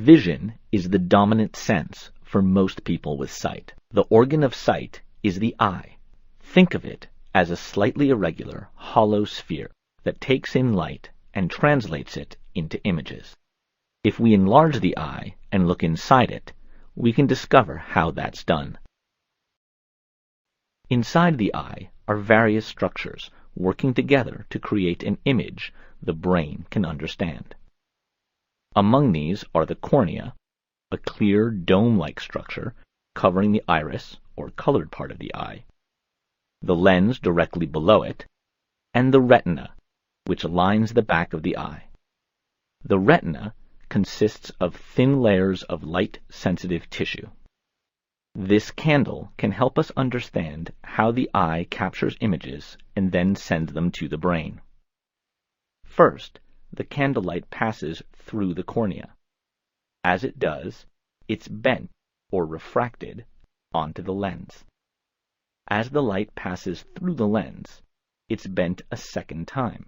Vision is the dominant sense for most people with sight. The organ of sight is the eye. Think of it as a slightly irregular, hollow sphere that takes in light and translates it into images. If we enlarge the eye and look inside it, we can discover how that's done. Inside the eye are various structures working together to create an image the brain can understand. Among these are the cornea, a clear dome-like structure covering the iris or colored part of the eye, the lens directly below it, and the retina, which lines the back of the eye. The retina consists of thin layers of light-sensitive tissue. This candle can help us understand how the eye captures images and then sends them to the brain. First, the candlelight passes through the cornea. As it does, it's bent or refracted onto the lens. As the light passes through the lens, it's bent a second time.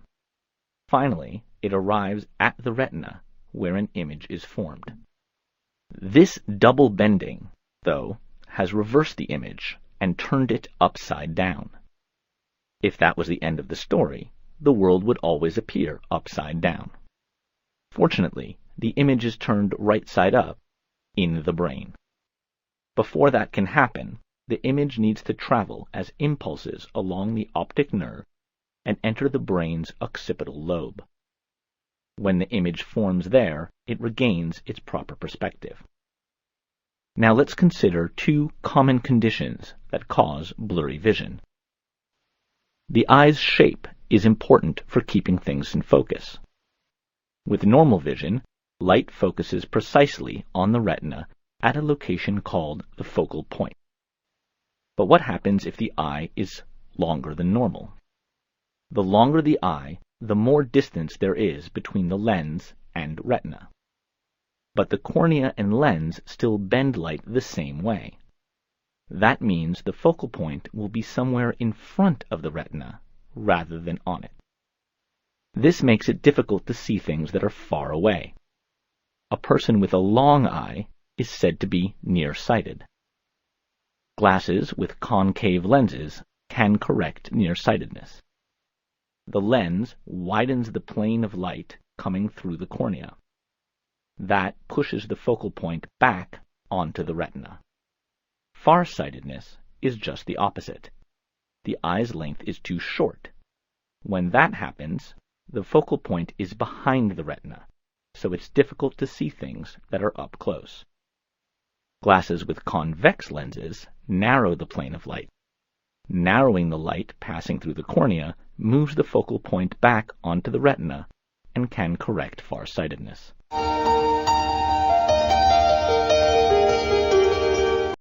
Finally, it arrives at the retina, where an image is formed. This double bending, though, has reversed the image and turned it upside down. If that was the end of the story, the world would always appear upside down. Fortunately, the image is turned right side up in the brain. Before that can happen, the image needs to travel as impulses along the optic nerve and enter the brain's occipital lobe. When the image forms there, it regains its proper perspective. Now let's consider two common conditions that cause blurry vision. The eye's shape is important for keeping things in focus. With normal vision, light focuses precisely on the retina at a location called the focal point. But what happens if the eye is longer than normal? The longer the eye, the more distance there is between the lens and retina. But the cornea and lens still bend light the same way. That means the focal point will be somewhere in front of the retina rather than on it. This makes it difficult to see things that are far away. A person with a long eye is said to be nearsighted. Glasses with concave lenses can correct nearsightedness. The lens widens the plane of light coming through the cornea. That pushes the focal point back onto the retina. Farsightedness is just the opposite. The eye's length is too short. When that happens, the focal point is behind the retina, so it's difficult to see things that are up close. Glasses with convex lenses narrow the plane of light. Narrowing the light passing through the cornea moves the focal point back onto the retina and can correct farsightedness.